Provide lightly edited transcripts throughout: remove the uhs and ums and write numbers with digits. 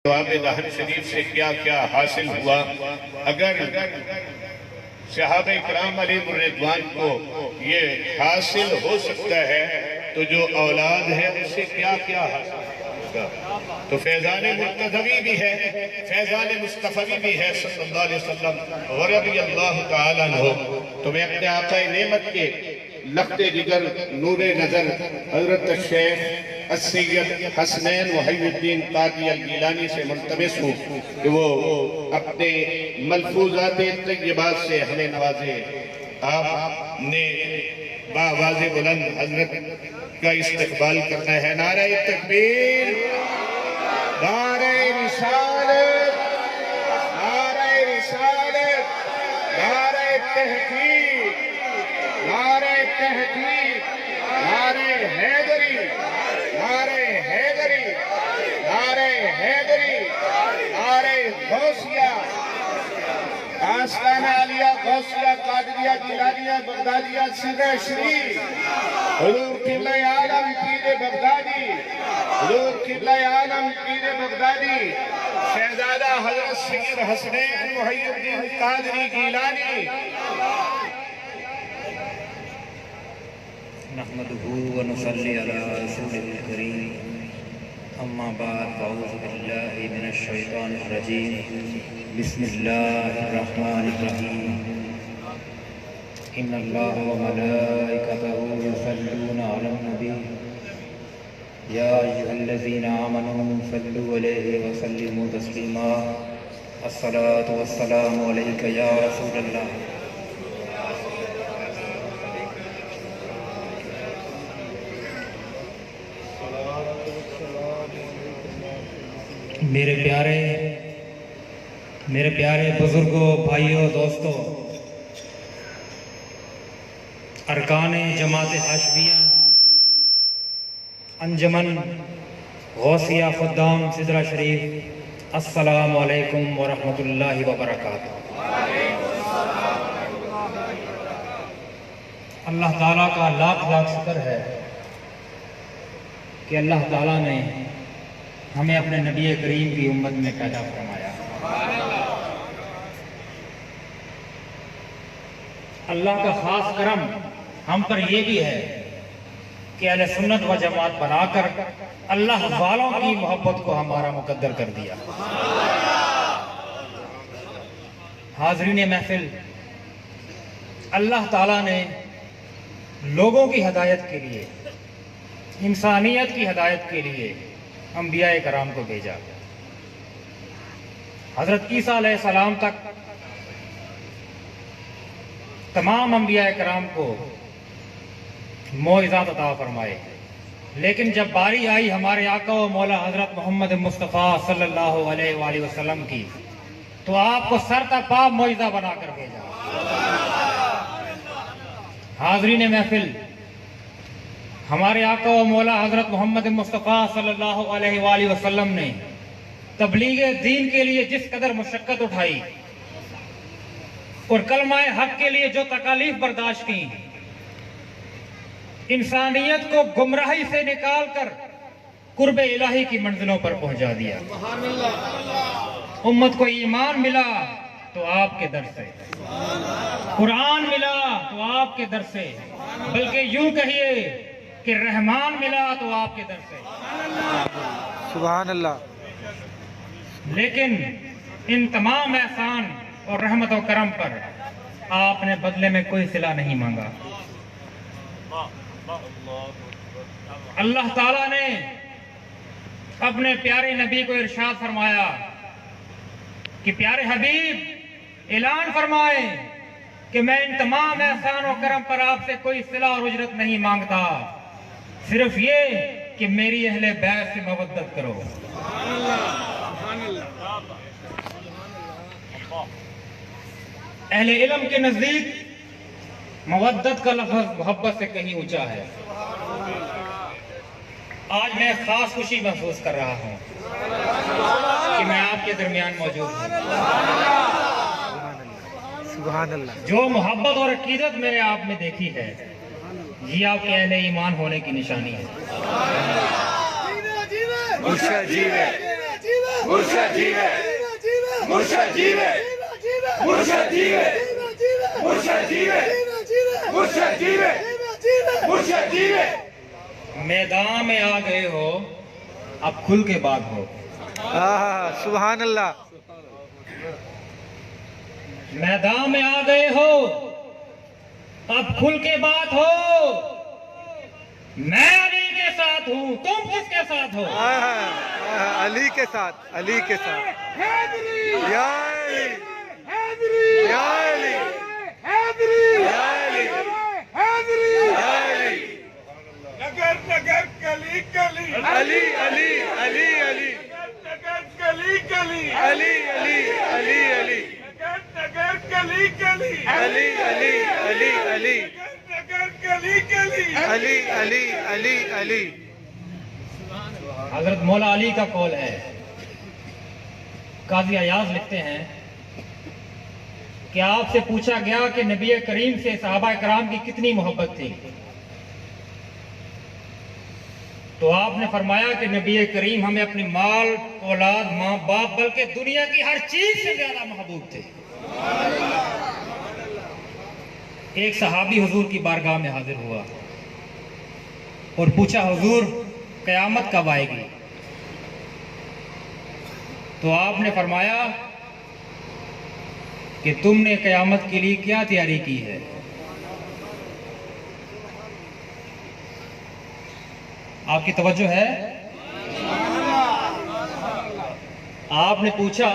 جواب دہن شریف سے کیا کیا حاصل ہوا؟ اگر صحابہ کرام علیہ الرضوان کو یہ حاصل ہو سکتا ہے تو جو اولاد ہے اس سے کیا کیا حاصل ہوگا؟ تو فیضان مرتضوی بھی ہے، فیضان مصطفی بھی ہے صلی اللہ علیہ وسلم ورضی اللہ تعالیٰ عنہ۔ تو میں اپنے آقا نعمت کے لخت جگر نور نظر حضرت الشیخ السید حسنین وحی الدین قادری الگیلانی سے ملتمس ہوں کہ وہ اپنے ملفوظات طیبات سے ہمیں نوازے۔ آپ نے بآواز بلند حضرت کا استقبال کرنا ہے۔ نعرہ تکبیر، نعرہ رسالت، نعرہ رسالت، نعرہ تحقیق، نعرہ تحقیق، نعرہ حیدری، نعرہ حیدری، نعرہ حیدری، نعرہ غوثیہ، آستانہ علیہ غوثیہ قادریہ گیلانیہ بغدادیہ سرہ شریف، حضور قبلہ عالم پیر بغدادی، حضور قبلہ عالم پیر بغدادی، شہزادہ حضرت سید حسنین وحی الدین قادری گیلانی۔ نحمده ونصلي على رسوله الكريم، اما بعد فاعوذ بالله من الشيطان الرجيم، بسم الله الرحمن الرحيم، ان الله وملائكته يصلون على النبي يا ايها الذين امنوا صلوا عليه وسلموا تسليما، الصلاة والسلام عليك يا رسول الله۔ میرے پیارے بزرگوں، بھائیوں، دوستوں، ارکان جماعت ہاشمیہ، انجمن غوثیہ خدام سدرہ شریف، السلام علیکم ورحمۃ اللہ وبرکاتہ۔ اللہ تعالیٰ کا لاکھ لاکھ شکر ہے کہ اللہ تعالیٰ نے ہمیں اپنے نبی کریم کی امت میں پیدا فرمایا۔ اللہ کا خاص کرم ہم پر یہ بھی ہے کہ اہل سنت و جماعت بنا کر اللہ والوں کی محبت کو ہمارا مقدر کر دیا۔ حاضرین محفل، اللہ تعالیٰ نے لوگوں کی ہدایت کے لیے، انسانیت کی ہدایت کے لیے انبیاء کرام کو بھیجا۔ حضرت عیسیٰ علیہ السلام تک تمام انبیاء کرام کو معجزات عطا فرمائے، لیکن جب باری آئی ہمارے آقا و مولا حضرت محمد مصطفیٰ صلی اللہ علیہ وآلہ وسلم کی، تو آپ کو سر تا پا معجزہ بنا کر بھیجا۔ حاضرین محفل، ہمارے آقا و مولا حضرت محمد مصطفیٰ صلی اللہ علیہ وآلہ وسلم نے تبلیغ دین کے لیے جس قدر مشقت اٹھائی اور کلمہ حق کے لیے جو تکالیف برداشت کی، انسانیت کو گمراہی سے نکال کر قرب الہی کی منزلوں پر پہنچا دیا۔ امت کو ایمان ملا تو آپ کے در سے، قرآن ملا تو آپ کے در سے، بلکہ یوں کہیے کہ رحمان ملا تو آپ کے در سے۔ سبحان اللہ۔ لیکن ان تمام احسان اور رحمت و کرم پر آپ نے بدلے میں کوئی صلہ نہیں مانگا۔ اللہ تعالیٰ نے اپنے پیارے نبی کو ارشاد فرمایا کہ پیارے حبیب اعلان فرمائے کہ میں ان تمام احسان و کرم پر آپ سے کوئی صلہ اور اجرت نہیں مانگتا، صرف یہ کہ میری اہل بیت سے مودت کرو۔ اہل علم کے نزدیک مودت کا لفظ محبت سے کہیں اونچا ہے۔ آج میں خاص خوشی محسوس کر رہا ہوں کہ میں آپ کے درمیان موجود ہوں۔ سبحان اللہ۔ جو محبت اور عقیدت میں نے آپ میں دیکھی ہے، یہ آپ کے اہل ایمان ہونے کی نشانی ہے۔ خوش عجیب ہے۔ مرشد جیوے مرشد جیوے مرشد جیوے مرشد جیوے مرشد جیوے مرشد جیوے میدان میں آ گئے ہو اب کھل کے بات ہو سبحان اللہ میدان میں آ گئے ہو اب کھل کے بات ہو میں علی کے ساتھ ہوں تم کس کے ساتھ ہو علی کے ساتھ علی کے ساتھ یا علی یا علی یا علی یا علی نگر نگر گلی گلی علی علی علی علی نگر گلی گلی علی علی علی علی نگر گلی گلی علی علی علی علی نگر گلی گلی علی علی علی علی حضرت مولا علی کا قول ہے قاضی ایاز لکھتے ہیں کہ آپ سے پوچھا گیا کہ نبی کریم سے صحابہ کرام کی کتنی محبت تھی تو آپ نے فرمایا کہ نبی کریم ہمیں اپنی مال اولاد ماں باپ بلکہ دنیا کی ہر چیز سے زیادہ محبوب تھے ایک صحابی حضور کی بارگاہ میں حاضر ہوا اور پوچھا حضور قیامت کب آئے گی تو آپ نے فرمایا کہ تم نے قیامت کے لیے کیا تیاری کی ہے آپ کی توجہ ہے آپ نے پوچھا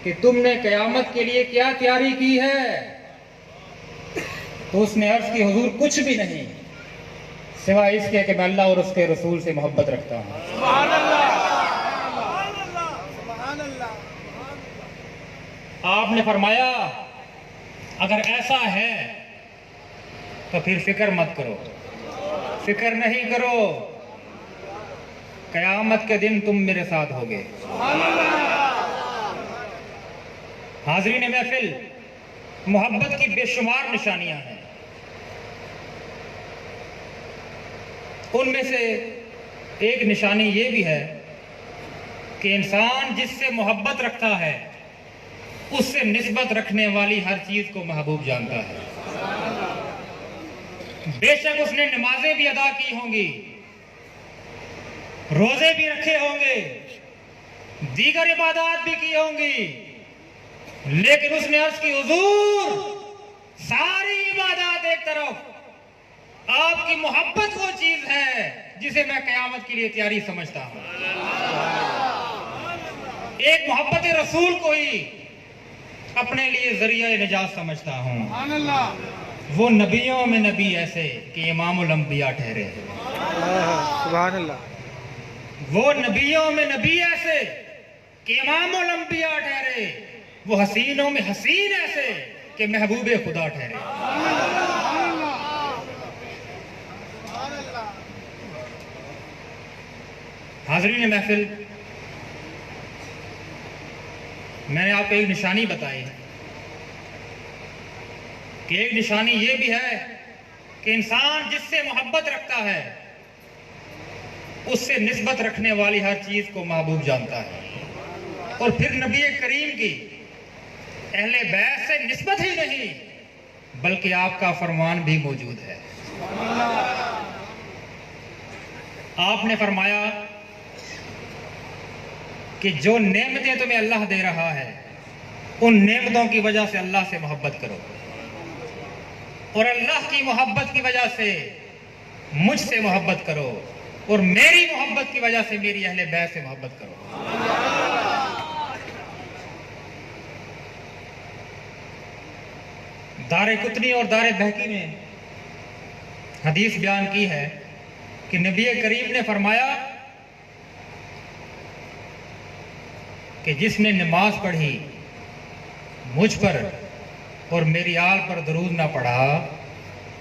کہ تم نے قیامت کے لیے کیا تیاری کی ہے تو اس نے عرض کی حضور کچھ بھی نہیں سوائے اس کے کہ میں اللہ اور اس کے رسول سے محبت رکھتا ہوں آپ نے فرمایا اگر ایسا ہے تو پھر فکر مت کرو فکر نہیں کرو قیامت کے دن تم میرے ساتھ ہوگے حاضرین محفل محبت کی بے شمار نشانیاں ہیں ان میں سے ایک نشانی یہ بھی ہے کہ انسان جس سے محبت رکھتا ہے اس سے نسبت رکھنے والی ہر چیز کو محبوب جانتا ہے بے شک اس نے نمازیں بھی ادا کی ہوں گی روزے بھی رکھے ہوں گے دیگر عبادات بھی کی ہوں گی لیکن اس نے عرض کی حضور ساری عبادات ایک طرف آپ کی محبت وہ چیز ہے جسے میں قیامت کے لیے تیاری سمجھتا ہوں ایک محبت رسول کو ہی اپنے لیے ذریعہ نجات سمجھتا ہوں وہ نبیوں میں نبی ایسے کہ امام الانبیاء ٹھہرے سبحان اللہ وہ نبیوں میں نبی ایسے کہ امام الانبیاء ٹھہرے وہ حسینوں میں حسین ایسے کہ محبوب خدا ٹھہرے حاضرین محفل میں نے آپ کو ایک نشانی بتائی کہ ایک نشانی یہ بھی ہے کہ انسان جس سے محبت رکھتا ہے اس سے نسبت رکھنے والی ہر چیز کو محبوب جانتا ہے اور پھر نبی کریم کی اہل بیت سے نسبت ہی نہیں بلکہ آپ کا فرمان بھی موجود ہے آپ نے فرمایا کہ جو نعمتیں تمہیں اللہ دے رہا ہے ان نعمتوں کی وجہ سے اللہ سے محبت کرو اور اللہ کی محبت کی وجہ سے مجھ سے محبت کرو اور میری محبت کی وجہ سے میری اہل بیت سے محبت کرو دار قطنی اور دار بہقی میں حدیث بیان کی ہے کہ نبی کریم نے فرمایا کہ جس نے نماز پڑھی مجھ پر اور میری آل پر درود نہ پڑھا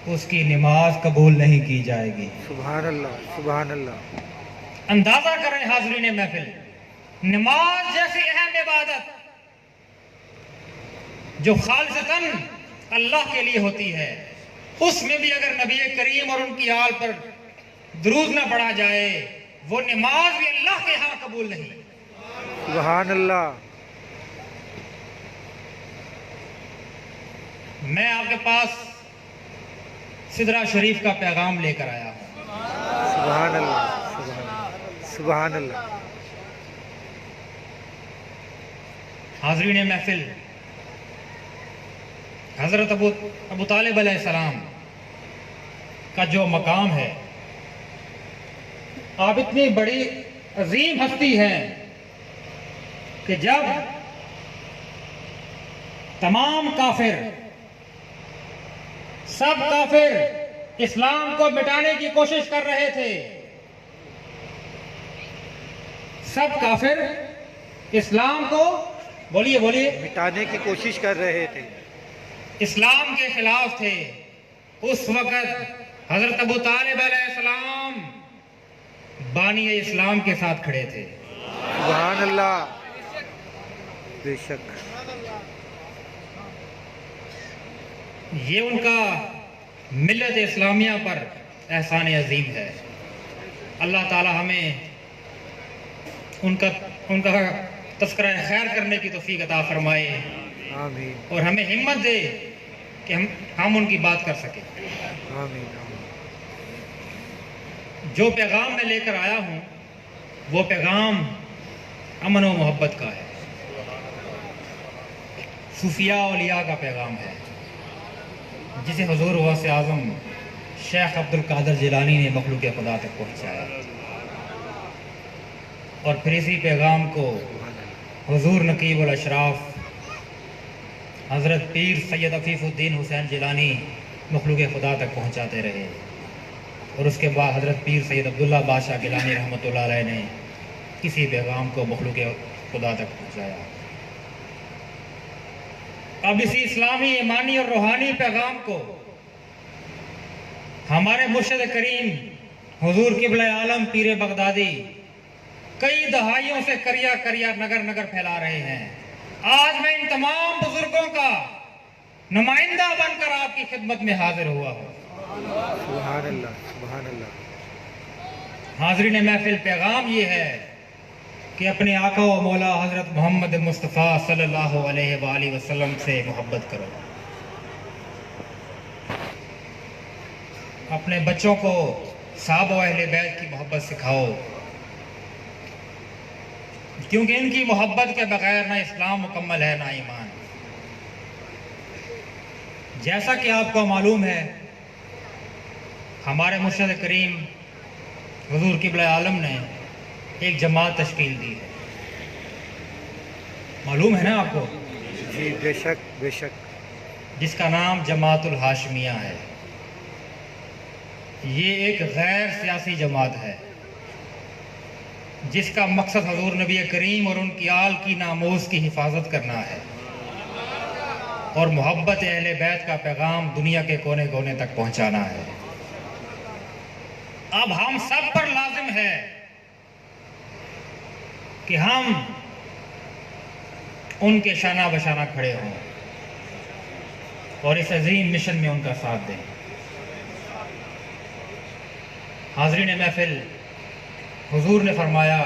اس کی نماز قبول نہیں کی جائے گی سبحان اللہ سبحان اللہ اندازہ کریں حاضرین محفل نماز جیسی اہم عبادت جو خالصتاً اللہ کے لیے ہوتی ہے اس میں بھی اگر نبی کریم اور ان کی آل پر درود نہ پڑھا جائے وہ نماز بھی اللہ کے ہاں قبول نہیں سبحان اللہ. میں آپ کے پاس سدرہ شریف کا پیغام لے کر آیا ہوں. سبحان اللہ. سبحان اللہ. حاضرین محفل، حضرت ابو طالب علیہ السلام کا جو مقام ہے، آپ اتنی بڑی عظیم ہستی ہیں کہ جب تمام کافر، سب کافر اسلام کو مٹانے کی کوشش کر رہے تھے، سب کافر اسلام کو بولیے مٹانے کی کوشش کر رہے تھے، اسلام کے خلاف تھے، اس وقت حضرت ابو طالب علیہ السلام بانی اسلام کے ساتھ کھڑے تھے. سبحان اللہ. بے شک. یہ ان کا ملت اسلامیہ پر احسان عظیم ہے. اللہ تعالی ہمیں ان کا تذکرہ خیر کرنے کی توفیق عطا فرمائے آمین. اور ہمیں ہمت دے کہ ہم ان کی بات کر سکیں. آمین. جو پیغام میں لے کر آیا ہوں وہ پیغام امن و محبت کا ہے، صوفیاء اولیاء کا پیغام ہے، جسے حضور غوث اعظم شیخ عبد القادر جیلانی نے مخلوق خدا تک پہنچایا. اور پھر اسی پیغام کو حضور نقیب الاشراف حضرت پیر سید عفیف الدین حسین جیلانی مخلوق خدا تک پہنچاتے رہے. اور اس کے بعد حضرت پیر سید عبداللہ بادشاہ گیلانی رحمۃ اللہ علیہ نے اسی پیغام کو مخلوق خدا تک پہنچایا. اب اسی اسلامی، ایمانی اور روحانی پیغام کو ہمارے مرشد کریم حضور قبلہ عالم پیر بغدادی کئی دہائیوں سے کریا نگر پھیلا رہے ہیں. آج میں ان تمام بزرگوں کا نمائندہ بن کر آپ کی خدمت میں حاضر ہوا ہوں. سبحان اللہ. سبحان اللہ. حاضرین محفل، پیغام یہ ہے کہ اپنے آقا و مولا حضرت محمد مصطفیٰ صلی اللہ علیہ وآلہ وسلم سے محبت کرو. اپنے بچوں کو صحابہ و اہل بیت کی محبت سکھاؤ، کیونکہ ان کی محبت کے بغیر نہ اسلام مکمل ہے نہ ایمان. جیسا کہ آپ کو معلوم ہے، ہمارے مرشد کریم حضور قبلہ عالم نے ایک جماعت تشکیل دی ہے. معلوم ہے نا آپ کو؟ جی بے شک بے شک. جس کا نام جماعت الہاشمیہ ہے. یہ ایک غیر سیاسی جماعت ہے جس کا مقصد حضور نبی کریم اور ان کی آل کی ناموس کی حفاظت کرنا ہے اور محبت اہل بیت کا پیغام دنیا کے کونے کونے تک پہنچانا ہے. اب ہم سب پر لازم ہے کہ ہم ان کے شانہ بشانہ کھڑے ہوں اور اس عظیم مشن میں ان کا ساتھ دیں. حاضرین محفل، حضور نے فرمایا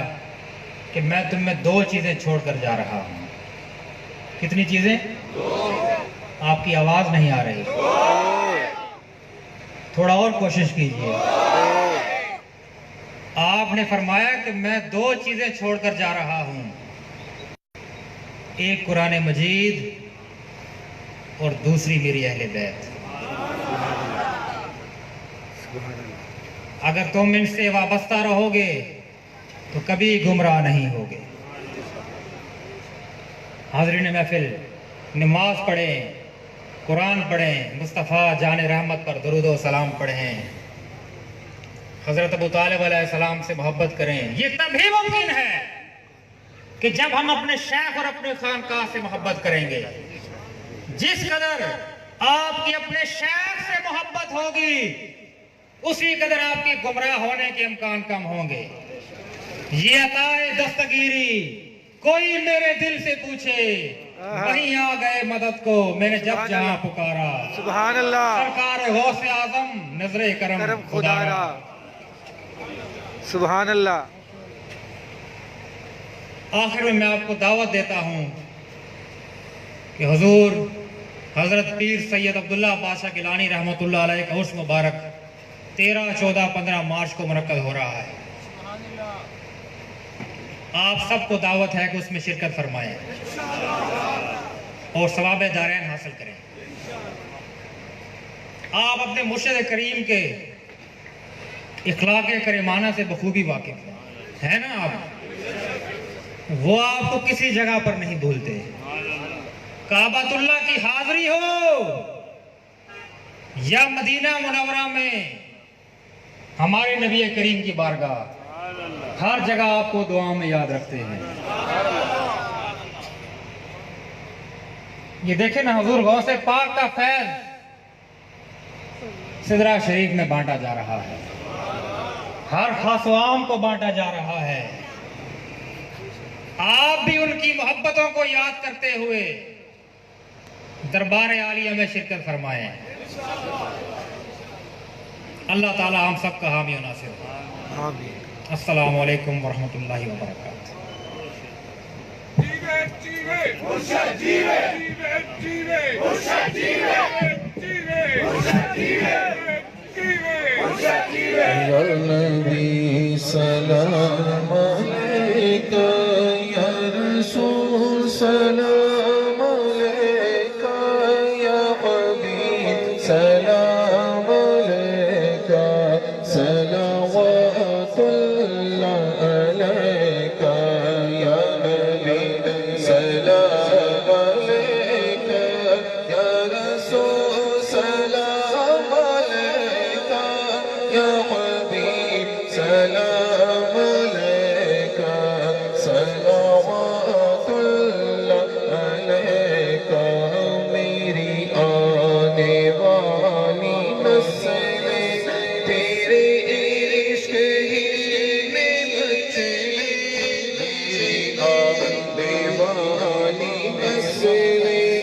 کہ میں تم میں 2 چیزیں چھوڑ کر جا رہا ہوں. کتنی چیزیں؟ آپ کی آواز نہیں آ رہی، تھوڑا اور کوشش کیجیے. آپ نے فرمایا کہ میں 2 چیزیں چھوڑ کر جا رہا ہوں، ایک قرآن مجید اور دوسری میری اہل بیت. اگر تم ان سے وابستہ رہو گے تو کبھی گمراہ نہیں ہوگے. حاضرین محفل، نماز پڑھیں، قرآن پڑھیں، مصطفیٰ جان رحمت پر درود و سلام پڑھیں، حضرت ابو طالب علیہ السلام سے محبت کریں. یہ تبھی ممکن ہے کہ جب ہم اپنے شیخ اور اپنے خانقاہ سے محبت کریں گے. جس قدر آپ کی اپنے شیخ سے محبت ہوگی اسی قدر آپ کی گمراہ ہونے کے امکان کم ہوں گے. یہ عطائے دستگیری کوئی میرے دل سے پوچھے، وہیں آ گئے مدد کو میں نے جب جہاں پکارا. سبحان اللہ. سرکار غوث اعظم نظر کرم خدا را. سبحان اللہ. آخر میں آپ کو دعوت دیتا ہوں کہ حضور حضرت پیر سید عبداللہ بادشاہ گیلانی رحمۃ اللہ علیہ کا عرس مبارک 13، 14، 15 مارچ کو منعقد ہو رہا ہے۔ آپ سب کو دعوت ہے کہ اس میں شرکت فرمائیں اور ثواب دارین حاصل کریں۔ آپ اپنے مرشد کریم کے اخلاق کریمانہ سے بخوبی واقف ہیں نا آپ، وہ آپ کو کسی جگہ پر نہیں بھولتے۔ کعبۃ اللہ کی حاضری ہو یا مدینہ منورہ میں ہمارے نبی کریم کی بارگاہ، ہر جگہ آپ کو دعاؤں میں یاد رکھتے ہیں۔ یہ دیکھیں نا حضور غوث پاک کا فیض سدرہ شریف میں بانٹا جا رہا ہے، ہر خاص و عام کو بانٹا جا رہا ہے۔ آپ بھی ان کی محبتوں کو یاد کرتے ہوئے دربار عالیہ میں شرکت فرمائیں۔ اللہ تعالی ہم سب کا حامی و ناصر ہو۔ آمین۔ السلام علیکم ورحمۃ اللہ وبرکاتہ۔ یا نبی سلام علیکہ، یا رسول سلام علیکہ، یا حبیب سلام علیکہ، صلوات اللہ علیکہ، یا نبی سلام علیکہ، یا رسول سلام علیکہ، یا حبیب سلام علیکہ، صلوات اللہ علیکہ۔ میری آنے والی نسلیں تیرے عشق ہی میں مچلے، میری آنے والی نسلیں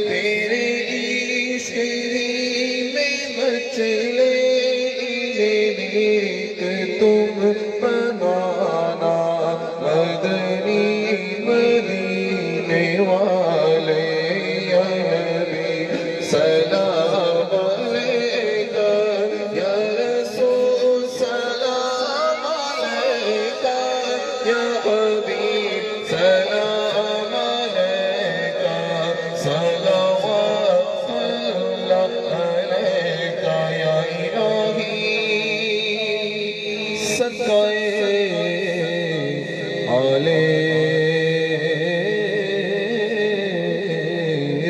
تیرے عشق ہی میں مچلے، تم بنانا مدنی مدینے والے، یا نبی سلام علیکہ، یا رسول سلام علیکہ، یا حبیب سلام علیکہ، صلوات اللہ علیکہ۔ یا الہی صدقے آلِ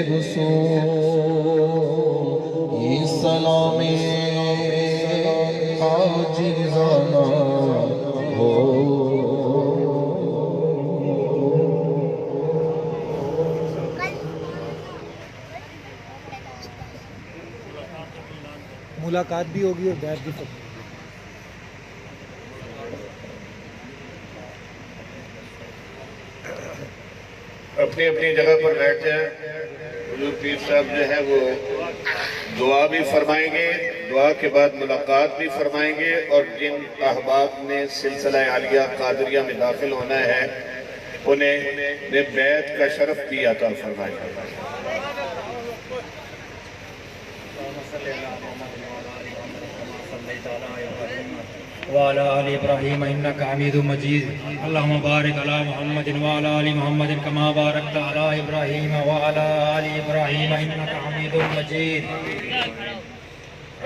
رسول، یہ سلام عاجزانہ ہو۔ ملاقات بھی ہوگی اور بیعت بھی ہوگی۔ اپنی اپنی جگہ پر بیٹھ جائیں۔ حضور پیر صاحب جو ہے وہ دعا بھی فرمائیں گے، دعا کے بعد ملاقات بھی فرمائیں گے، اور جن احباب نے سلسلہ عالیہ قادریہ میں داخل ہونا ہے انہیں بیعت کا شرف بھی عطا فرمائیں گے۔ وعلى آل إبراهيم إنك حميد مجيد اللهم بارك على محمد وعلى آل محمد كما باركت على إبراهيم وعلى آل إبراهيم إنك حميد مجيد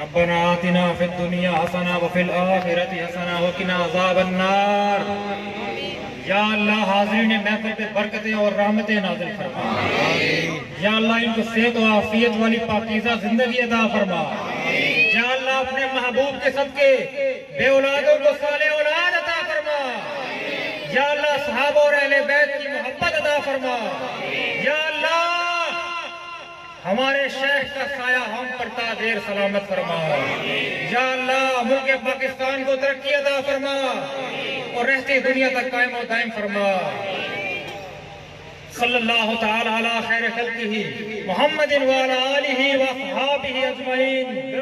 ربنا آتنا في الدنيا حسنة وفي الآخرة حسنة وقنا عذاب النار۔ یا اللہ حاضرین محفل پہ برکتیں اور رحمتیں نازل فرما، یا اللہ ان کو صحت و عافیت والی پاکیزہ زندگی عطا فرما، یا اللہ اپنے محبوب کے صدقے بے اولادوں کو صالح اولاد عطا فرما، یا اللہ صحابہ اور اہل بیت کی محبت عطا فرما، یا اللہ ہمارے شیخ کا سایہ ہم پر تا دیر سلامت فرما، یا اللہ ملک پاکستان کو ترقی عطا فرما اور رہتی دنیا تک قائم و دائم فرما۔ صلی اللہ تعالی علی خیر خلقہ محمد وعلی آلہ و اصحابہ اجمعین۔